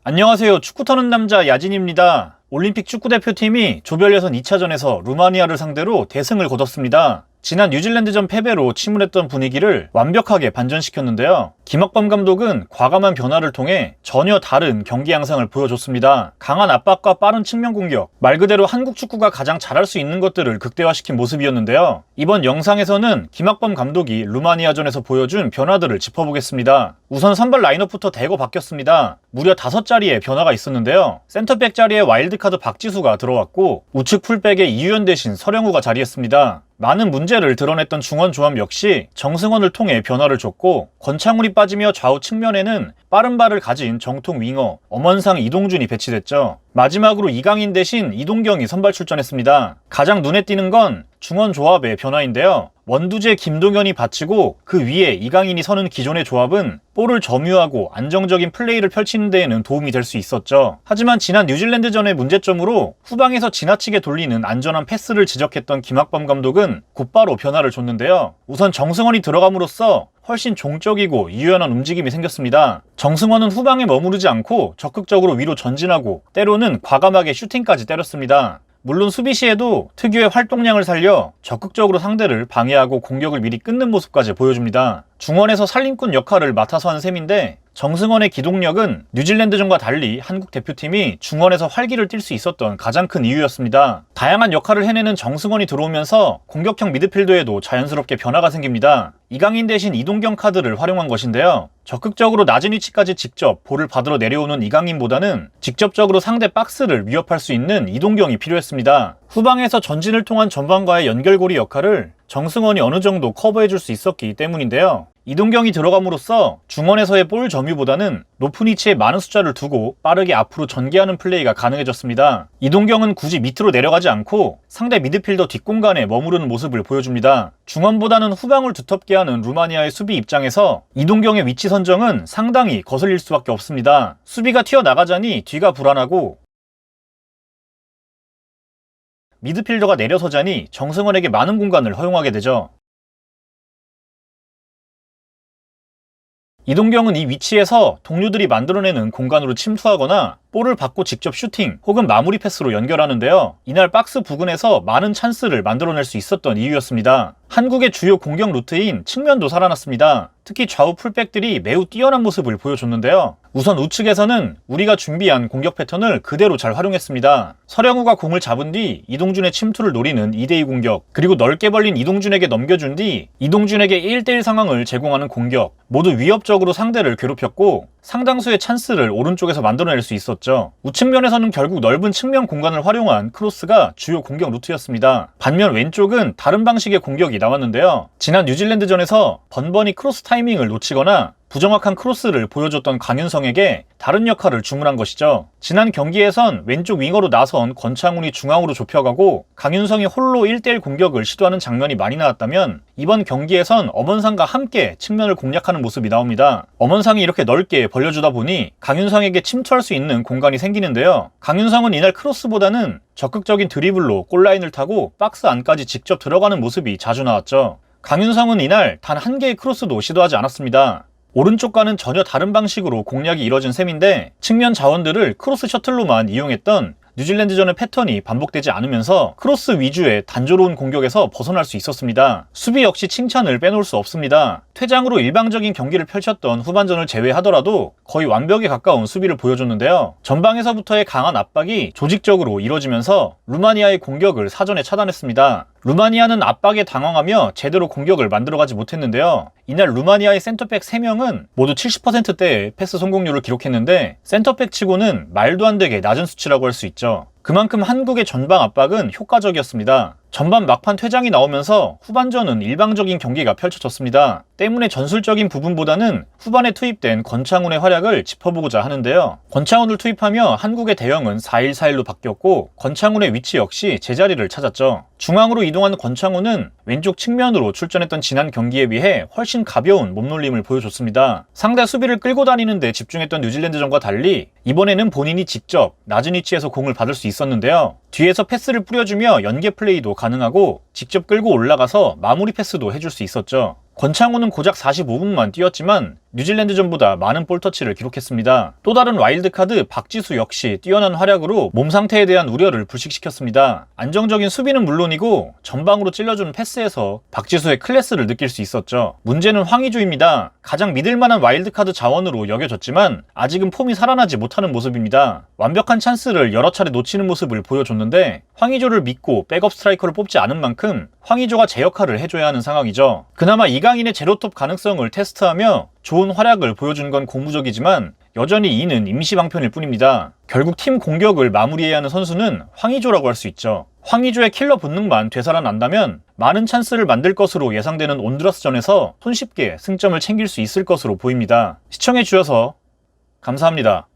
안녕하세요. 축구 터는 남자 야진입니다. 올림픽 축구대표팀이 조별 예선 2차전에서 루마니아를 상대로 대승을 거뒀습니다. 지난 뉴질랜드전 패배로 침울했던 분위기를 완벽하게 반전시켰는데요. 김학범 감독은 과감한 변화를 통해 전혀 다른 경기 양상을 보여줬습니다. 강한 압박과 빠른 측면 공격, 말 그대로 한국 축구가 가장 잘할 수 있는 것들을 극대화시킨 모습이었는데요. 이번 영상에서는 김학범 감독이 루마니아전에서 보여준 변화들을 짚어보겠습니다. 우선 선발 라인업부터 대거 바뀌었습니다. 무려 5자리의 변화가 있었는데요. 센터백 자리에 와일드카드 박지수가 들어왔고 우측 풀백에 이유연 대신 서령우가 자리했습니다. 많은 문제를 드러냈던 중원 조합 역시 정승원을 통해 변화를 줬고, 권창훈이 빠지며 좌우 측면에는 빠른 발을 가진 정통 윙어 엄원상 이동준이 배치됐죠. 마지막으로 이강인 대신 이동경이 선발 출전했습니다. 가장 눈에 띄는 건 중원 조합의 변화인데요. 원두재 김동현이 받치고 그 위에 이강인이 서는 기존의 조합은 볼을 점유하고 안정적인 플레이를 펼치는 데에는 도움이 될 수 있었죠. 하지만 지난 뉴질랜드전의 문제점으로 후방에서 지나치게 돌리는 안전한 패스를 지적했던 김학범 감독은 곧바로 변화를 줬는데요. 우선 정승원이 들어감으로써 훨씬 종적이고 유연한 움직임이 생겼습니다. 정승원은 후방에 머무르지 않고 적극적으로 위로 전진하고 때로는 과감하게 슈팅까지 때렸습니다. 물론 수비 시에도 특유의 활동량을 살려 적극적으로 상대를 방해하고 공격을 미리 끊는 모습까지 보여줍니다. 중원에서 살림꾼 역할을 맡아서 한 셈인데, 정승원의 기동력은 뉴질랜드전과 달리 한국 대표팀이 중원에서 활기를 띨 수 있었던 가장 큰 이유였습니다. 다양한 역할을 해내는 정승원이 들어오면서 공격형 미드필더에도 자연스럽게 변화가 생깁니다. 이강인 대신 이동경 카드를 활용한 것인데요. 적극적으로 낮은 위치까지 직접 볼을 받으러 내려오는 이강인보다는 직접적으로 상대 박스를 위협할 수 있는 이동경이 필요했습니다. 후방에서 전진을 통한 전방과의 연결고리 역할을 정승원이 어느 정도 커버해줄 수 있었기 때문인데요. 이동경이 들어감으로써 중원에서의 볼 점유보다는 높은 위치에 많은 숫자를 두고 빠르게 앞으로 전개하는 플레이가 가능해졌습니다. 이동경은 굳이 밑으로 내려가지 않고 상대 미드필더 뒷공간에 머무르는 모습을 보여줍니다. 중원보다는 후방을 두텁게 하는 루마니아의 수비 입장에서 이동경의 위치 선정은 상당히 거슬릴 수밖에 없습니다. 수비가 튀어나가자니 뒤가 불안하고, 미드필더가 내려서자니 정승원에게 많은 공간을 허용하게 되죠. 이동경은 이 위치에서 동료들이 만들어내는 공간으로 침투하거나 볼을 받고 직접 슈팅 혹은 마무리 패스로 연결하는데요. 이날 박스 부근에서 많은 찬스를 만들어낼 수 있었던 이유였습니다. 한국의 주요 공격 루트인 측면도 살아났습니다. 특히 좌우 풀백들이 매우 뛰어난 모습을 보여줬는데요. 우선 우측에서는 우리가 준비한 공격 패턴을 그대로 잘 활용했습니다. 서령우가 공을 잡은 뒤 이동준의 침투를 노리는 2대2 공격, 그리고 넓게 벌린 이동준에게 넘겨준 뒤 이동준에게 1대1 상황을 제공하는 공격, 모두 위협적으로 상대를 괴롭혔고 상당수의 찬스를 오른쪽에서 만들어낼 수 있었죠. 우측면에서는 결국 넓은 측면 공간을 활용한 크로스가 주요 공격 루트였습니다. 반면 왼쪽은 다른 방식의 공격이 나왔는데요. 지난 뉴질랜드전에서 번번이 크로스 타이밍을 놓치거나 부정확한 크로스를 보여줬던 강윤성에게 다른 역할을 주문한 것이죠. 지난 경기에선 왼쪽 윙어로 나선 권창훈이 중앙으로 좁혀가고 강윤성이 홀로 1대1 공격을 시도하는 장면이 많이 나왔다면, 이번 경기에선 엄원상과 함께 측면을 공략하는 모습이 나옵니다. 엄원상이 이렇게 넓게 벌려주다 보니 강윤성에게 침투할 수 있는 공간이 생기는데요. 강윤성은 이날 크로스보다는 적극적인 드리블로 골라인을 타고 박스 안까지 직접 들어가는 모습이 자주 나왔죠. 강윤성은 이날 단 한 개의 크로스도 시도하지 않았습니다. 오른쪽과는 전혀 다른 방식으로 공략이 이뤄진 셈인데, 측면 자원들을 크로스 셔틀로만 이용했던 뉴질랜드전의 패턴이 반복되지 않으면서 크로스 위주의 단조로운 공격에서 벗어날 수 있었습니다. 수비 역시 칭찬을 빼놓을 수 없습니다. 퇴장으로 일방적인 경기를 펼쳤던 후반전을 제외하더라도 거의 완벽에 가까운 수비를 보여줬는데요. 전방에서부터의 강한 압박이 조직적으로 이뤄지면서 루마니아의 공격을 사전에 차단했습니다. 루마니아는 압박에 당황하며 제대로 공격을 만들어가지 못했는데요. 이날 루마니아의 센터백 3명은 모두 70%대의 패스 성공률을 기록했는데, 센터백 치고는 말도 안 되게 낮은 수치라고 할 수 있죠. 그만큼 한국의 전방 압박은 효과적이었습니다. 전반 막판 퇴장이 나오면서 후반전은 일방적인 경기가 펼쳐졌습니다. 때문에 전술적인 부분보다는 후반에 투입된 권창훈의 활약을 짚어보고자 하는데요. 권창훈을 투입하며 한국의 대형은 4-1-4-1로 바뀌었고 권창훈의 위치 역시 제자리를 찾았죠. 중앙으로 이동한 권창훈은 왼쪽 측면으로 출전했던 지난 경기에 비해 훨씬 가벼운 몸놀림을 보여줬습니다. 상대 수비를 끌고 다니는 데 집중했던 뉴질랜드전과 달리 이번에는 본인이 직접 낮은 위치에서 공을 받을 수 있었는데요. 뒤에서 패스를 뿌려주며 연계 플레이도 가능하고 직접 끌고 올라가서 마무리 패스도 해줄 수 있었죠. 권창훈은 고작 45분만 뛰었지만 뉴질랜드전보다 많은 볼터치를 기록했습니다. 또 다른 와일드카드 박지수 역시 뛰어난 활약으로 몸 상태에 대한 우려를 불식시켰습니다. 안정적인 수비는 물론이고 전방으로 찔러주는 패스에서 박지수의 클래스를 느낄 수 있었죠. 문제는 황의조입니다. 가장 믿을만한 와일드카드 자원으로 여겨졌지만 아직은 폼이 살아나지 못하는 모습입니다. 완벽한 찬스를 여러 차례 놓치는 모습을 보여줬는데 황의조를 믿고 백업 스트라이커를 뽑지 않은 만큼 황의조가 제 역할을 해줘야 하는 상황이죠. 그나마 이강인의 제로톱 가능성을 테스트하며 좋은 활약을 보여준 건 고무적이지만 여전히 이는 임시 방편일 뿐입니다. 결국 팀 공격을 마무리해야 하는 선수는 황의조라고 할 수 있죠. 황의조의 킬러 본능만 되살아난다면 많은 찬스를 만들 것으로 예상되는 온두라스전에서 손쉽게 승점을 챙길 수 있을 것으로 보입니다. 시청해주셔서 감사합니다.